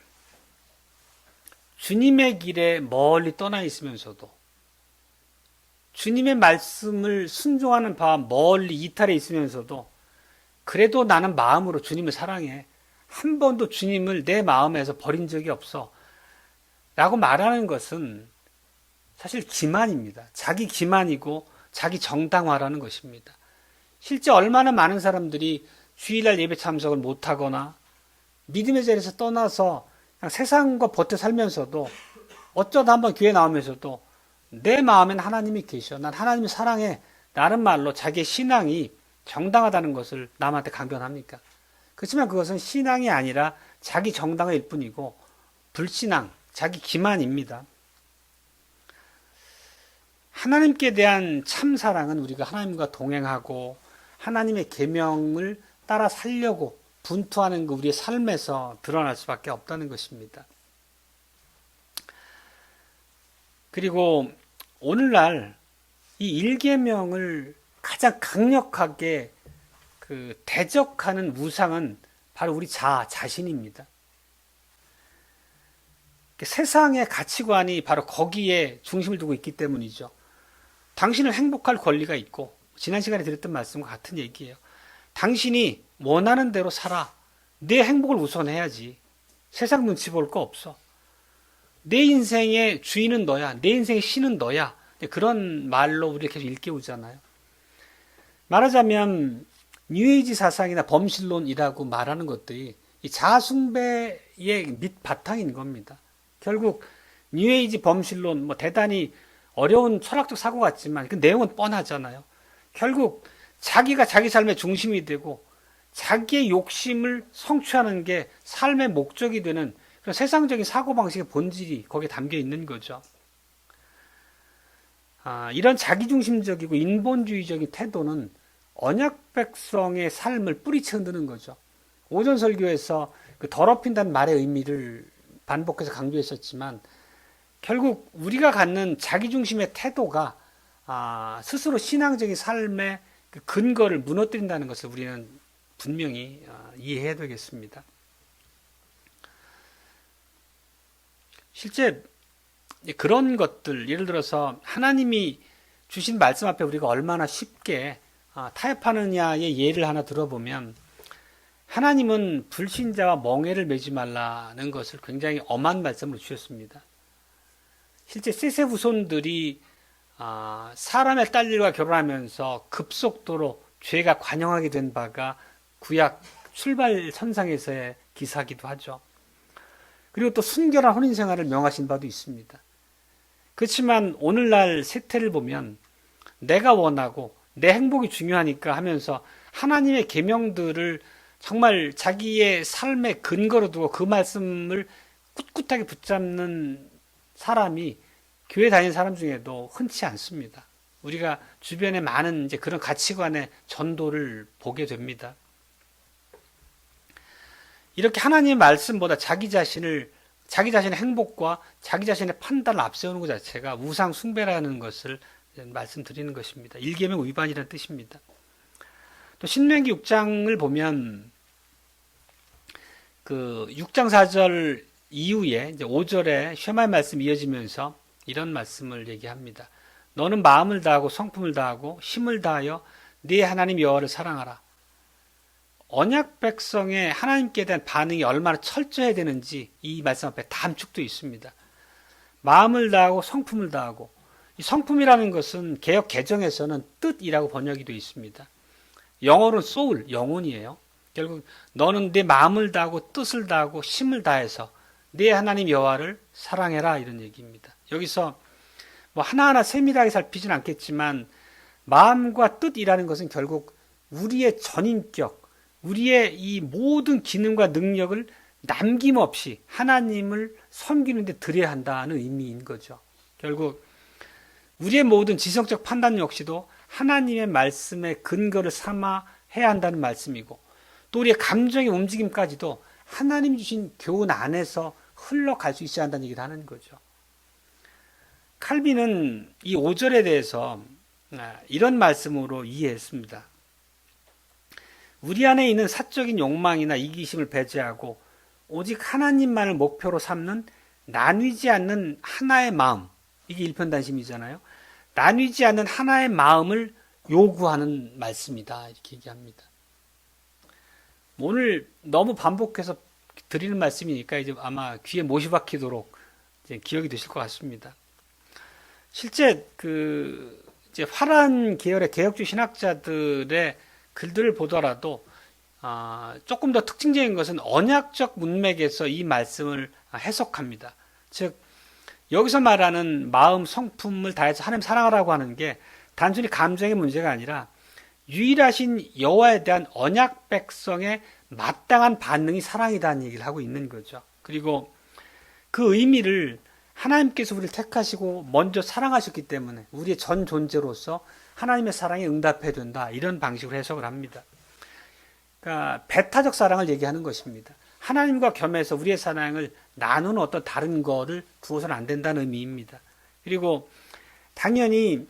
주님의 길에 멀리 떠나 있으면서도 주님의 말씀을 순종하는 바와 멀리 이탈해 있으면서도 그래도 나는 마음으로 주님을 사랑해. 한 번도 주님을 내 마음에서 버린 적이 없어. 라고 말하는 것은 사실 기만입니다. 자기 기만이고 자기 정당화라는 것입니다. 실제 얼마나 많은 사람들이 주일날 예배 참석을 못하거나 믿음의 자리에서 떠나서 그냥 세상과 버텨 살면서도 어쩌다 한번 교회 나오면서도 내 마음엔 하나님이 계셔. 난 하나님을 사랑해. 라는 말로 자기의 신앙이 정당하다는 것을 남한테 강변합니까? 그렇지만 그것은 신앙이 아니라 자기 정당화일 뿐이고 불신앙, 자기 기만입니다. 하나님께 대한 참 사랑은 우리가 하나님과 동행하고 하나님의 계명을 따라 살려고 분투하는 그 우리의 삶에서 드러날 수밖에 없다는 것입니다. 그리고 오늘날 이 1계명을 가장 강력하게 대적하는 우상은 바로 우리 자신입니다. 세상의 가치관이 바로 거기에 중심을 두고 있기 때문이죠. 당신은 행복할 권리가 있고, 지난 시간에 드렸던 말씀과 같은 얘기예요. 당신이 원하는 대로 살아. 내 행복을 우선해야지. 세상 눈치 볼 거 없어. 내 인생의 주인은 너야. 내 인생의 신은 너야. 그런 말로 우리를 계속 일깨우잖아요. 말하자면 뉴에이지 사상이나 범신론이라고 말하는 것들이 이 자아숭배의 밑바탕인 겁니다. 결국 뉴에이지 범신론 대단히 어려운 철학적 사고 같지만 그 내용은 뻔하잖아요. 결국 자기가 자기 삶의 중심이 되고 자기의 욕심을 성취하는 게 삶의 목적이 되는 그런 세상적인 사고방식의 본질이 거기에 담겨 있는 거죠. 이런 자기중심적이고 인본주의적인 태도는 언약 백성의 삶을 뿌리쳐 흔드는 거죠. 오전 설교에서 그 더럽힌다는 말의 의미를 반복해서 강조했었지만 결국 우리가 갖는 자기중심의 태도가 스스로 신앙적인 삶의 그 근거를 무너뜨린다는 것을 우리는 분명히 이해해야 되겠습니다. 실제 그런 것들, 예를 들어서 하나님이 주신 말씀 앞에 우리가 얼마나 쉽게 타협하느냐의 예를 하나 들어보면 하나님은 불신자와 멍에를 매지 말라는 것을 굉장히 엄한 말씀으로 주셨습니다. 실제 셋의 후손들이 사람의 딸들과 결혼하면서 급속도로 죄가 관영하게 된 바가 구약 출발선상에서의 기사기도 하죠. 그리고 또 순결한 혼인생활을 명하신 바도 있습니다. 그렇지만 오늘날 세태를 보면 내가 원하고 내 행복이 중요하니까 하면서 하나님의 계명들을 정말 자기의 삶의 근거로 두고 그 말씀을 꿋꿋하게 붙잡는 사람이 교회 다니는 사람 중에도 흔치 않습니다. 우리가 주변에 많은 이제 그런 가치관의 전도를 보게 됩니다. 이렇게 하나님의 말씀보다 자기 자신의 행복과 자기 자신의 판단을 앞세우는 것 자체가 우상 숭배라는 것을 말씀드리는 것입니다. 1계명 위반이라는 뜻입니다. 또 신명기 6장을 보면 그 6장 4절 이후에 이제 5절에 쉐마의 말씀이 이어지면서 이런 말씀을 얘기합니다. 너는 마음을 다하고 성품을 다하고 힘을 다하여 네 하나님 여호와를 사랑하라. 언약 백성의 하나님께 대한 반응이 얼마나 철저해야 되는지 이 말씀 앞에 다 함축되어 있습니다. 마음을 다하고 성품을 다하고, 이 성품이라는 것은 개역 개정에서는 뜻이라고 번역이 되어 있습니다. 영어로는 soul, 영혼이에요. 결국 너는 내 마음을 다하고 뜻을 다하고 힘을 다해서 내 하나님 여호와를 사랑해라, 이런 얘기입니다. 여기서 하나하나 세밀하게 살피진 않겠지만 마음과 뜻이라는 것은 결국 우리의 전인격, 우리의 이 모든 기능과 능력을 남김없이 하나님을 섬기는 데 들여야 한다는 의미인 거죠. 결국 우리의 모든 지성적 판단 역시도 하나님의 말씀의 근거를 삼아 해야 한다는 말씀이고, 또 우리의 감정의 움직임까지도 하나님 주신 교훈 안에서 흘러갈 수 있어야 한다는 얘기를 하는 거죠. 칼빈은 이 5절에 대해서 이런 말씀으로 이해했습니다. 우리 안에 있는 사적인 욕망이나 이기심을 배제하고 오직 하나님만을 목표로 삼는 나뉘지 않는 하나의 마음, 이게 일편단심이잖아요. 나뉘지 않는 하나의 마음을 요구하는 말씀이다, 이렇게 얘기합니다. 오늘 너무 반복해서 드리는 말씀이니까 이제 아마 귀에 못이 박히도록 이제 기억이 되실 것 같습니다. 실제 이제 화란 계열의 개혁주의 신학자들의 글들을 보더라도 조금 더 특징적인 것은 언약적 문맥에서 이 말씀을 해석합니다. 즉 여기서 말하는 마음 성품을 다해서 하나님 사랑하라고 하는 게 단순히 감정의 문제가 아니라 유일하신 여호와에 대한 언약 백성의 마땅한 반응이 사랑이라는 얘기를 하고 있는 거죠. 그리고 그 의미를 하나님께서 우리를 택하시고 먼저 사랑하셨기 때문에 우리의 전 존재로서 하나님의 사랑에 응답해야 된다, 이런 방식으로 해석을 합니다. 그러니까 배타적 사랑을 얘기하는 것입니다. 하나님과 겸해서 우리의 사랑을 나누는 어떤 다른 거를 두어서는 안 된다는 의미입니다. 그리고 당연히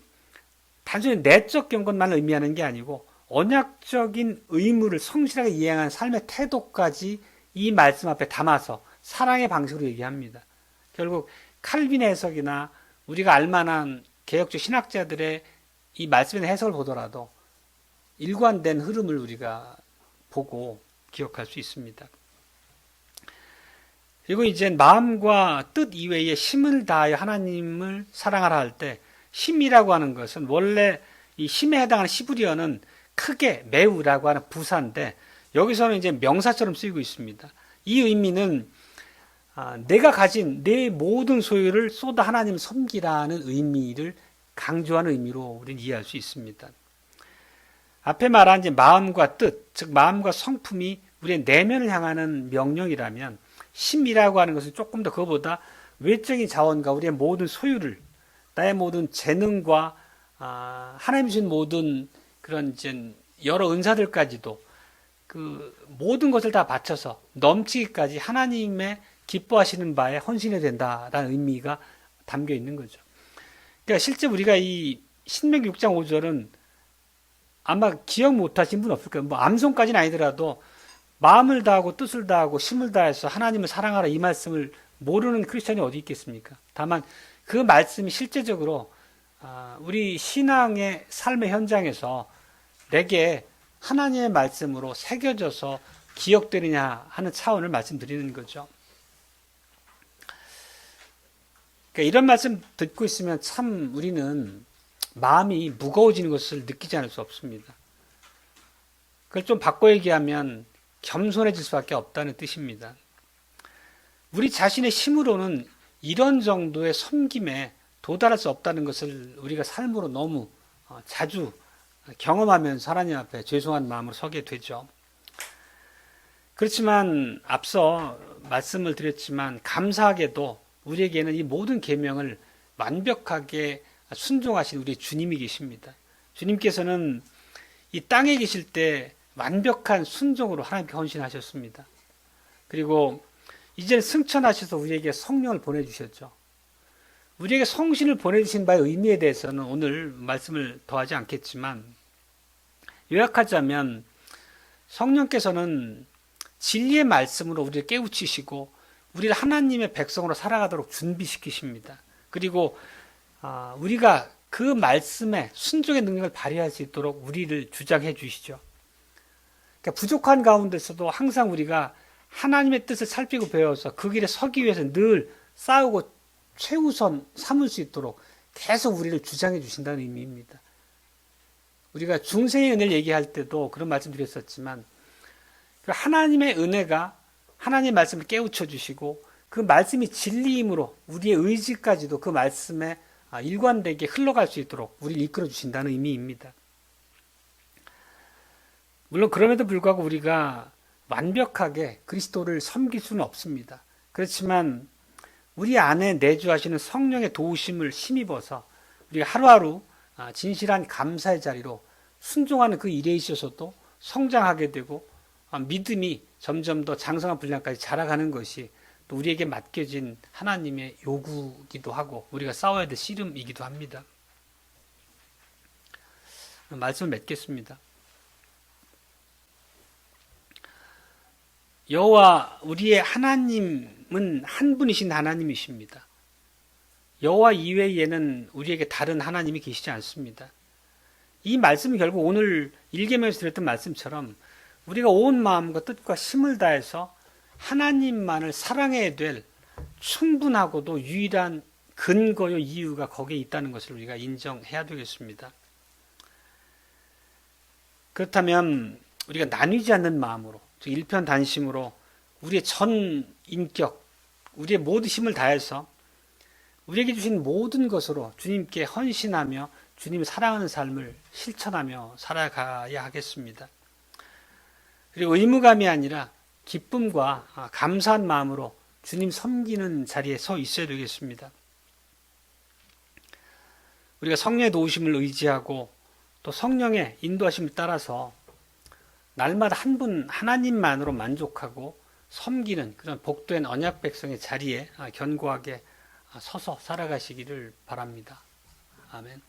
단순히 내적 경건만 의미하는 게 아니고 언약적인 의무를 성실하게 이행하는 삶의 태도까지 이 말씀 앞에 담아서 사랑의 방식으로 얘기합니다. 결국 칼빈의 해석이나 우리가 알만한 개혁적 신학자들의 이 말씀의 해석을 보더라도 일관된 흐름을 우리가 보고 기억할 수 있습니다. 그리고 이제 마음과 뜻 이외에 힘을 다하여 하나님을 사랑하라 할 때 힘이라고 하는 것은 원래 이 힘에 해당하는 시브리어는 크게 매우라고 하는 부사인데 여기서는 이제 명사처럼 쓰이고 있습니다. 이 의미는 내가 가진 내 모든 소유를 쏟아 하나님을 섬기라는 의미를 강조하는 의미로 우리는 이해할 수 있습니다. 앞에 말한 이제 마음과 뜻, 즉 마음과 성품이 우리의 내면을 향하는 명령이라면 힘이라고 하는 것은 조금 더 그거보다 외적인 자원과 우리의 모든 소유를, 나의 모든 재능과 하나님 주신 모든 그런 이제 여러 은사들까지도 그 모든 것을 다 바쳐서 넘치기까지 하나님의 기뻐하시는 바에 헌신해야 된다라는 의미가 담겨 있는 거죠. 그러니까 실제 우리가 이 신명기 6장 5절은 아마 기억 못 하신 분 없을 거예요. 뭐 암송까지는 아니더라도 마음을 다하고 뜻을 다하고 힘을 다해서 하나님을 사랑하라, 이 말씀을 모르는 크리스천이 어디 있겠습니까? 다만 그 말씀이 실제적으로 우리 신앙의 삶의 현장에서 내게 하나님의 말씀으로 새겨져서 기억되느냐 하는 차원을 말씀드리는 거죠. 그러니까 이런 말씀 듣고 있으면 참 우리는 마음이 무거워지는 것을 느끼지 않을 수 없습니다. 그걸 좀 바꿔 얘기하면 겸손해질 수밖에 없다는 뜻입니다. 우리 자신의 힘으로는 이런 정도의 섬김에 도달할 수 없다는 것을 우리가 삶으로 너무 자주 경험하면서 하나님 앞에 죄송한 마음으로 서게 되죠. 그렇지만 앞서 말씀을 드렸지만 감사하게도 우리에게는 이 모든 계명을 완벽하게 순종하신 우리 주님이 계십니다. 주님께서는 이 땅에 계실 때 완벽한 순종으로 하나님께 헌신하셨습니다. 그리고 이제는 승천하셔서 우리에게 성령을 보내주셨죠. 우리에게 성신을 보내주신 바의 의미에 대해서는 오늘 말씀을 더하지 않겠지만 요약하자면 성령께서는 진리의 말씀으로 우리를 깨우치시고 우리를 하나님의 백성으로 살아가도록 준비시키십니다. 그리고 우리가 그 말씀에 순종의 능력을 발휘할 수 있도록 우리를 주장해 주시죠. 그러니까 부족한 가운데서도 항상 우리가 하나님의 뜻을 살피고 배워서 그 길에 서기 위해서 늘 싸우고 최우선 삼을 수 있도록 계속 우리를 주장해 주신다는 의미입니다. 우리가 중생의 은혜를 얘기할 때도 그런 말씀 드렸었지만 하나님의 은혜가 하나님의 말씀을 깨우쳐 주시고 그 말씀이 진리이므로 우리의 의지까지도 그 말씀에 일관되게 흘러갈 수 있도록 우리를 이끌어 주신다는 의미입니다. 물론 그럼에도 불구하고 우리가 완벽하게 그리스도를 섬길 수는 없습니다. 그렇지만 우리 안에 내주하시는 성령의 도우심을 힘입어서 우리가 하루하루 진실한 감사의 자리로 순종하는 그 일에 있어서도 성장하게 되고 믿음이 점점 더 장성한 분량까지 자라가는 것이 또 우리에게 맡겨진 하나님의 요구이기도 하고 우리가 싸워야 될 씨름이기도 합니다. 말씀을 맺겠습니다. 여호와 우리의 하나님은 한 분이신 하나님이십니다. 여호와 이외에는 우리에게 다른 하나님이 계시지 않습니다. 이 말씀은 결국 오늘 1계명에서 드렸던 말씀처럼 우리가 온 마음과 뜻과 힘을 다해서 하나님만을 사랑해야 될 충분하고도 유일한 근거요 이유가 거기에 있다는 것을 우리가 인정해야 되겠습니다. 그렇다면 우리가 나뉘지 않는 마음으로 즉 일편단심으로 우리의 전 인격, 우리의 모든 힘을 다해서 우리에게 주신 모든 것으로 주님께 헌신하며 주님을 사랑하는 삶을 실천하며 살아가야 하겠습니다. 그리고 의무감이 아니라 기쁨과 감사한 마음으로 주님 섬기는 자리에 서 있어야 되겠습니다. 우리가 성령의 도우심을 의지하고 또 성령의 인도하심을 따라서 날마다 한 분 하나님만으로 만족하고 섬기는 그런 복된 언약 백성의 자리에 견고하게 서서 살아가시기를 바랍니다. 아멘.